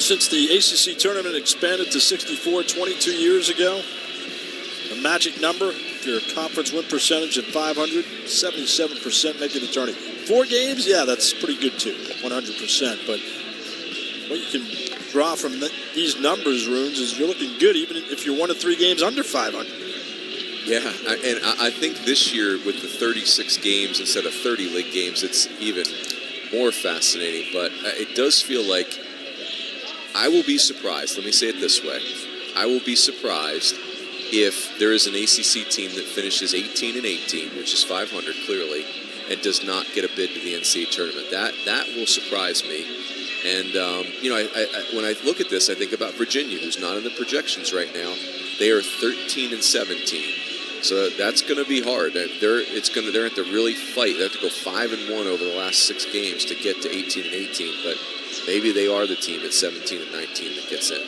since the ACC tournament expanded to 64 22 years ago, the magic number, if you're a conference win percentage at 500, 77% making the tournament. 4 games, yeah, that's pretty good too, 100%. But what you can draw from these numbers, Runes, is you're looking good even if you're 1 of 3 games under 500. Yeah, and I think this year with the 36 games instead of 30 league games, it's even more fascinating. But it does feel like I will be surprised. Let me say it this way. I will be surprised if there is an ACC team that finishes 18-18, which is 500 clearly, and does not get a bid to the NCAA tournament. That will surprise me. And, when I look at this, I think about Virginia, who's not in the projections right now. They are 13-17. So that's going to be hard. They're at the really fight. They have to go 5-1 over the last 6 games to get to 18-18. But maybe they are the team at 17-19 that gets in.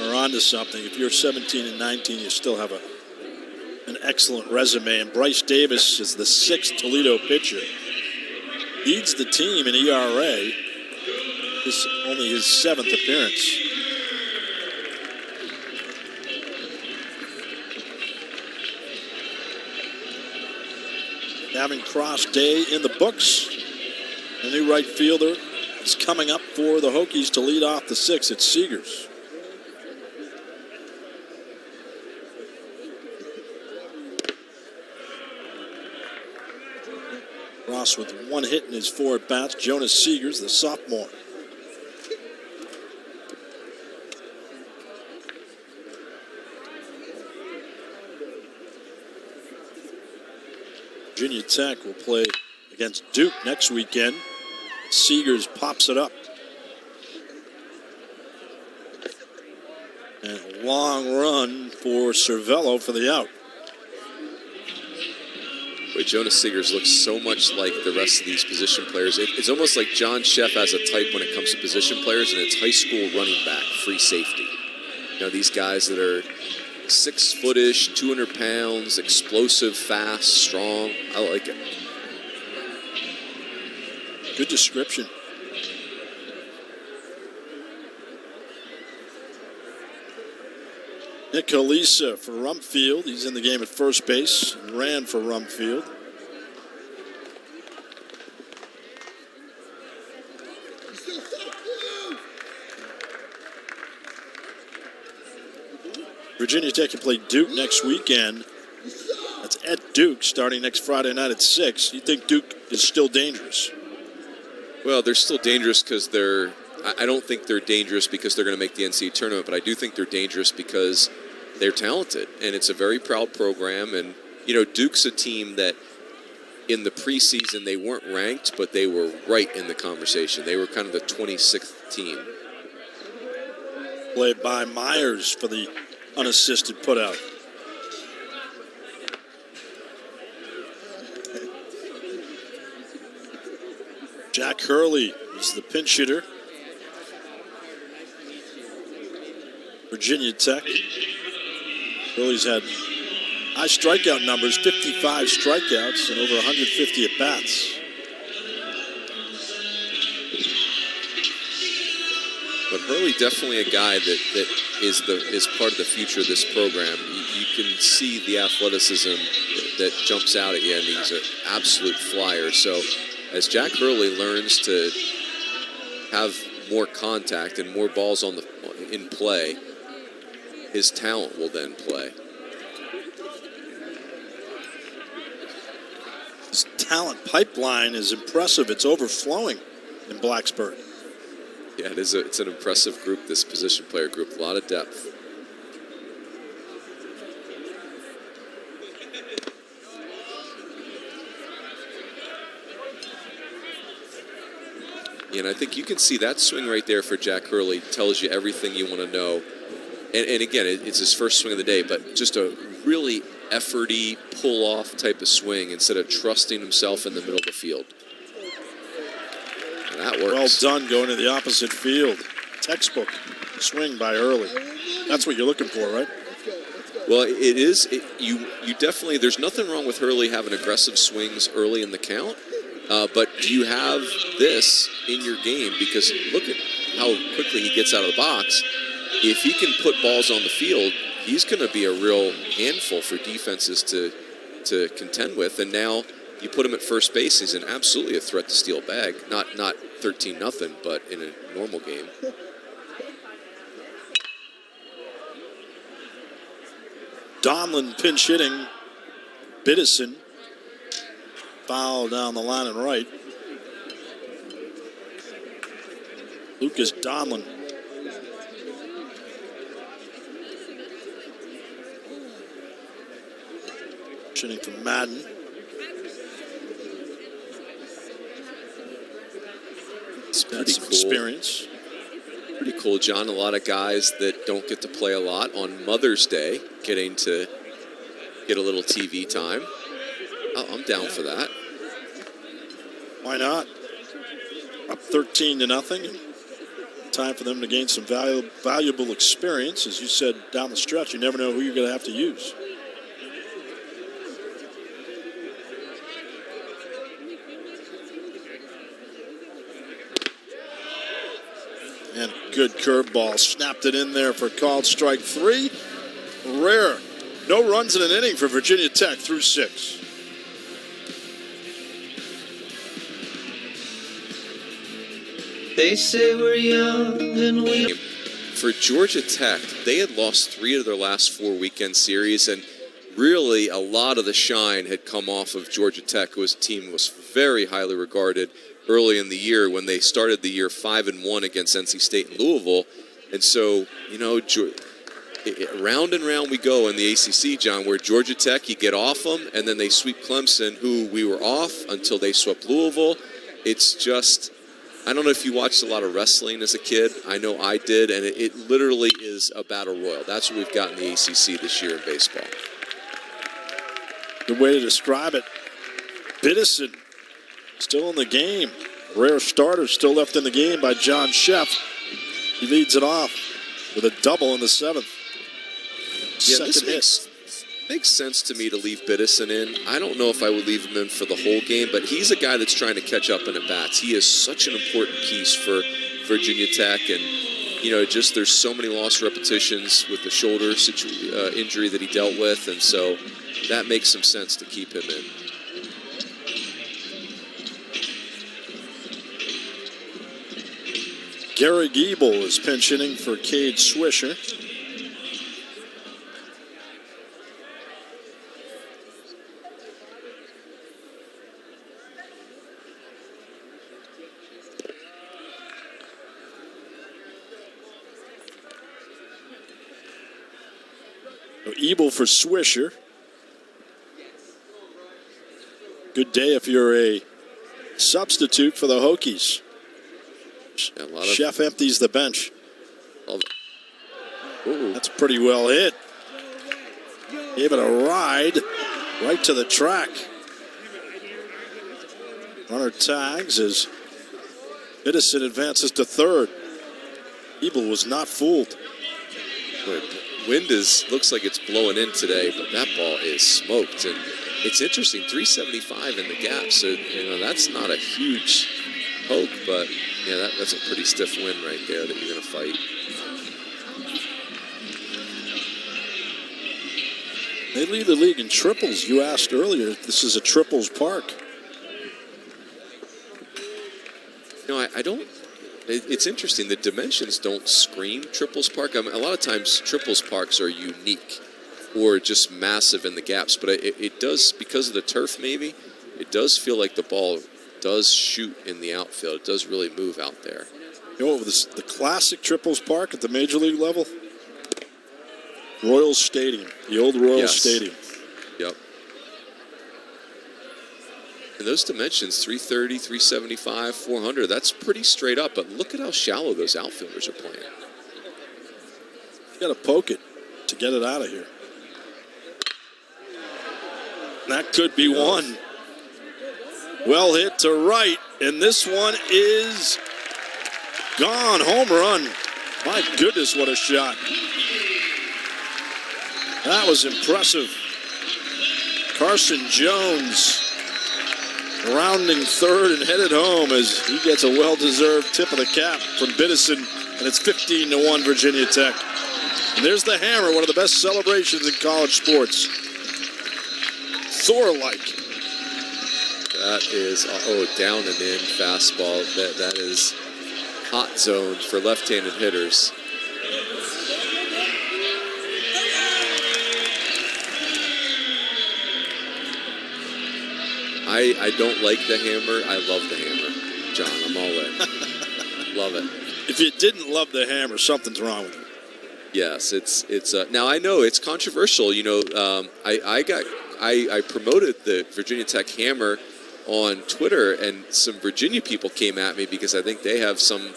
Are onto something. If you're 17-19, you still have an excellent resume. And Bryce Davis is the 6th Toledo pitcher. Leads the team in ERA. This is only his 7th appearance. Having Cross Day in the books. The new right fielder is coming up for the Hokies to lead off the 6th. It's Seegers. Ross with 1 hit in his 4 at-bats. Jonas Seegers, the sophomore. Virginia Tech will play against Duke next weekend. Seegers pops it up. And a long run for Cervello for the out. But Jonas Seegers looks so much like the rest of these position players. It's almost like John Sheff has a type when it comes to position players, and it's high school running back, free safety. You know, these guys that are 6-footish, 200 pounds, explosive, fast, strong. I like it. Good description. Nick Halisa for Rumfield. He's in the game at first base and ran for Rumfield. Virginia Tech can play Duke next weekend. That's at Duke starting next Friday night at 6. You think Duke is still dangerous? Well, they're still dangerous because I don't think they're dangerous because they're going to make the NCAA tournament, but I do think they're dangerous because they're talented, and it's a very proud program. And, you know, Duke's a team that in the preseason they weren't ranked, but they were right in the conversation. They were kind of the 26th team. Played by Myers for the unassisted putout. Jack Hurley is the pinch hitter. Virginia Tech. Hurley's had high strikeout numbers, 55 strikeouts and over 150 at-bats. But Hurley definitely a guy that is part of the future of this program. You can see the athleticism that jumps out at you, and he's an absolute flyer. So as Jack Hurley learns to have more contact and more balls in play, his talent will then play. His talent pipeline is impressive. It's overflowing in Blacksburg. Yeah, it's an impressive group, this position player group. A lot of depth. And I think you can see that swing right there for Jack Hurley tells you everything you want to know. And again, it's his first swing of the day, but just a really efforty, pull-off type of swing instead of trusting himself in the middle of the field. And that works. Well done going to the opposite field. Textbook swing by Hurley. That's what you're looking for, right? Well, it is. You definitely, there's nothing wrong with Hurley having aggressive swings early in the count. But do you have this in your game? Because look at how quickly he gets out of the box. If he can put balls on the field, he's going to be a real handful for defenses to contend with. And now you put him at first base, he's absolutely a threat to steal a bag. Not 13-0, but in a normal game. Donlin pinch hitting. Biddison. Foul down the line and right. Lucas Donlin. Hitting from Madden. It's pretty cool. Experience. Pretty cool, John. A lot of guys that don't get to play a lot on Mother's Day getting to get a little TV time. I'm down for that. Why not? Up 13-0. Time for them to gain some valuable experience. As you said, down the stretch, you never know who you're going to have to use. And good curveball. Snapped it in there for called strike 3. Rare. No runs in an inning for Virginia Tech through 6. They say we're young and we... For Georgia Tech, they had lost 3 of their last 4 weekend series, and really a lot of the shine had come off of Georgia Tech, who was a team that was very highly regarded early in the year when they started the year 5-1 against NC State and Louisville. And so, round and round we go in the ACC, John, where Georgia Tech, you get off them, and then they sweep Clemson, who we were off until they swept Louisville. It's just... I don't know if you watched a lot of wrestling as a kid. I know I did, and it literally is a battle royal. That's what we've got in the ACC this year in baseball. Good way to describe it. Biddison still in the game. Rare starter still left in the game by John Sheff. He leads it off with a double in the 7th. Yeah, this makes sense to me to leave Biddison in. I don't know if I would leave him in for the whole game, but he's a guy that's trying to catch up in at bats. He is such an important piece for Virginia Tech, and just there's so many lost repetitions with the shoulder injury that he dealt with, and so that makes some sense to keep him in. Gary Giebel is pinch hitting for Cade Swisher. Ebel for Swisher. Good day if you're a substitute for the Hokies. Sheff empties the bench. That's pretty well hit. Gave it a ride right to the track. Runner tags as Biddison advances to third. Ebel was not fooled. Wind looks like it's blowing in today, but that ball is smoked. And it's interesting, 375 in the gap. So, that's not a huge poke, but that's a pretty stiff wind right there that you're going to fight. They lead the league in triples. You asked earlier, this is a triples park. I don't. It's interesting. The dimensions don't scream triples park. A lot of times triples parks are unique or just massive in the gaps. But it does, because of the turf maybe, it does feel like the ball does shoot in the outfield. It does really move out there. The classic triples park at the major league level? Royals Stadium, the old Royals Stadium. Yep. And those dimensions, 330, 375, 400, that's pretty straight up. But look at how shallow those outfielders are playing. You got to poke it to get it out of here. That could be one. Well hit to right, and this one is gone. Home run. My goodness, what a shot. That was impressive. Carson Jones rounding third and headed home as he gets a well-deserved tip of the cap from Biddison, and it's 15-1 Virginia Tech. And there's the hammer, one of the best celebrations in college sports. Thor-like. That is, down and in fastball. That is hot zone for left-handed hitters. I don't like the hammer. I love the hammer, John. I'm all in. Love it. If you didn't love the hammer, something's wrong with it. Yes, it's now I know it's controversial. You know, I promoted the Virginia Tech hammer on Twitter, and some Virginia people came at me because I think they have some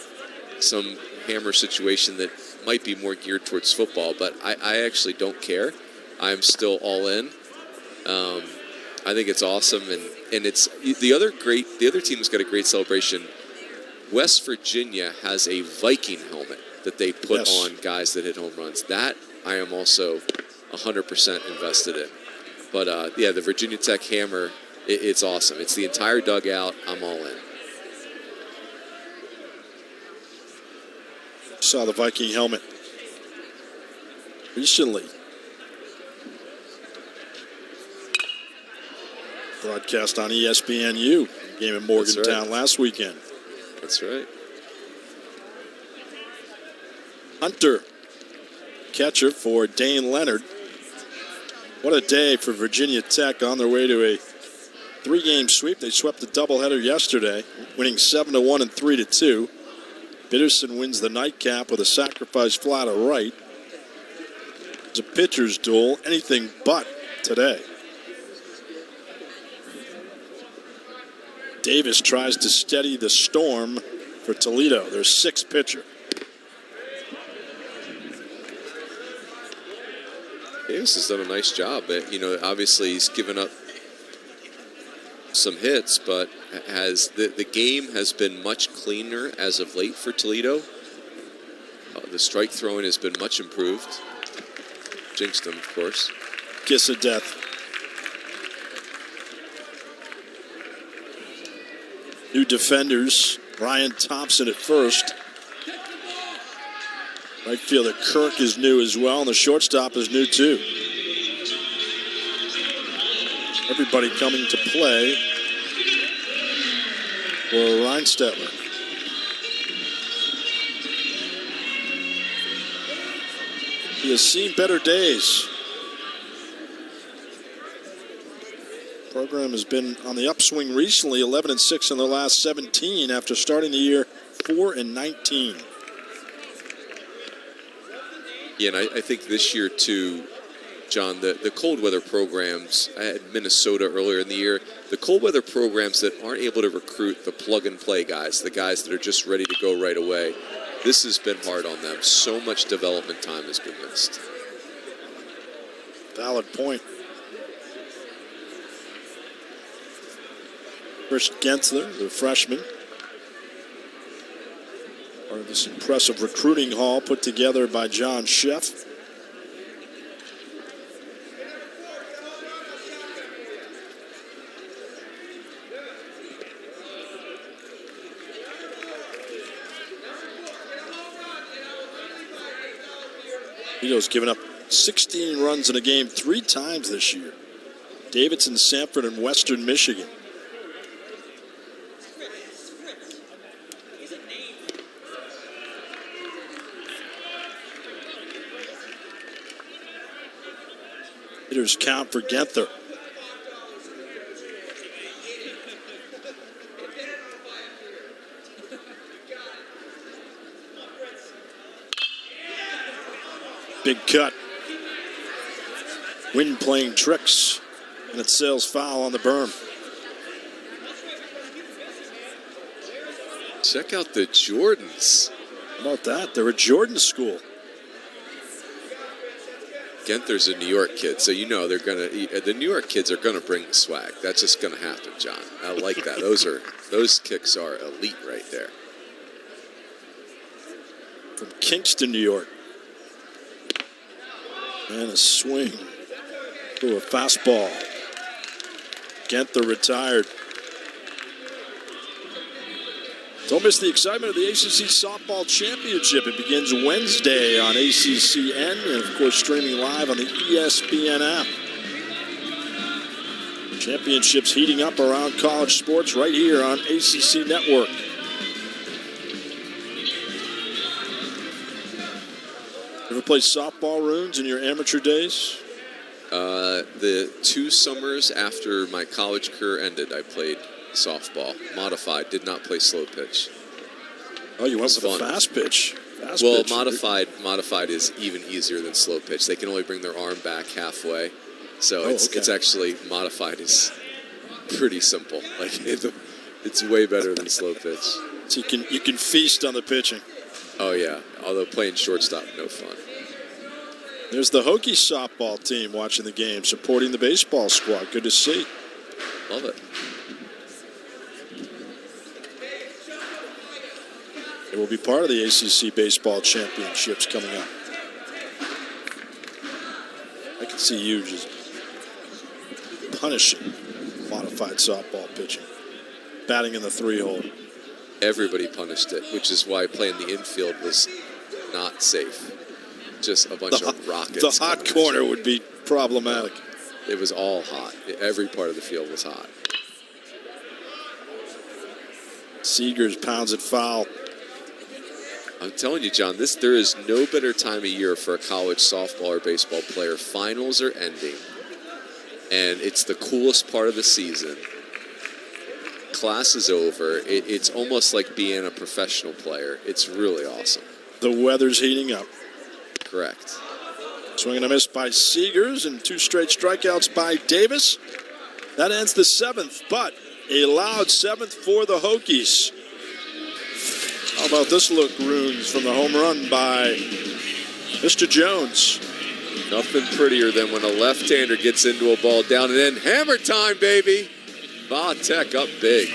hammer situation that might be more geared towards football. But I actually don't care. I'm still all in. I think it's awesome, and it's the other team has got a great celebration. West Virginia has a Viking helmet that they put on guys that hit home runs. That I am also 100% invested in. But the Virginia Tech hammer, it's awesome. It's the entire dugout. I'm all in. Saw the Viking helmet recently. Broadcast on ESPNU. Game in Morgantown last weekend. That's right. Hunter, catcher for Dane Leonard. What a day for Virginia Tech on their way to a 3-game sweep. They swept the doubleheader yesterday, winning 7-1 and 3-2. Biddison wins the nightcap with a sacrifice fly to right. It's a pitcher's duel, anything but today. Davis tries to steady the storm for Toledo. Their 6th pitcher. Davis has done a nice job. Obviously he's given up some hits, but has the game has been much cleaner as of late for Toledo. The strike throwing has been much improved. Jinxed him, of course. Kiss of death. New defenders, Brian Thompson at first. Right fielder Kirk is new as well, and the shortstop is new too. Everybody coming to play for Reinstetler. He has seen better days. Program has been on the upswing recently, 11-6 in their last 17 after starting the year 4-19. Yeah, and I think this year too, John, the cold weather programs, I had Minnesota earlier in the year, the cold weather programs that aren't able to recruit the plug-and-play guys, the guys that are just ready to go right away, this has been hard on them. So much development time has been missed. Valid point. Chris Gensler, the freshman. Part of this impressive recruiting haul put together by John Sheff. Toledo's given up 16 runs in a game 3 times this year. Davidson, Sanford, and Western Michigan. Hitters count for Genther. Big cut. Wind playing tricks, and it sails foul on the berm. Check out the Jordans. How about that? They're a Jordan school. Genther's a New York kid, so you know the New York kids are gonna bring the swag. That's just gonna happen, John. I like that. Those kicks are elite right there. From Kingston, New York. And a swing to a fastball. Genther retired. Don't miss the excitement of the ACC Softball Championship. It begins Wednesday on ACCN and, of course, streaming live on the ESPN app. Championships heating up around college sports right here on ACC Network. Ever play softball, Runes, in your amateur days? The 2 summers after my college career ended, I played softball. Modified, did not play slow pitch. Oh, you went with fun. a fast pitch. Well, modified is even easier than slow pitch. They can only bring their arm back halfway. So it's actually modified is pretty simple. Like it's way better than slow pitch. So you can feast on the pitching. Oh yeah. Although playing shortstop, no fun. There's the Hokie softball team watching the game, supporting the baseball squad. Good to see. Love it. It will be part of the ACC baseball championships coming up. I can see you just punishing modified softball pitching. Batting in the 3-hole. Everybody punished it, which is why playing the infield was not safe. Just a bunch of rockets. The hot corner would be problematic. It was all hot. Every part of the field was hot. Seegers pounds it foul. I'm telling you, John, there is no better time of year for a college softball or baseball player. Finals are ending, and it's the coolest part of the season. Class is over. It's almost like being a professional player. It's really awesome. The weather's heating up. Correct. Swing and a miss by Seegers and 2 straight strikeouts by Davis. That ends the 7th, but a loud 7th for the Hokies. How about this look, Runes, from the home run by Mr. Jones? Nothing prettier than when a left-hander gets into a ball down and then hammer time, baby. Va Tech up big.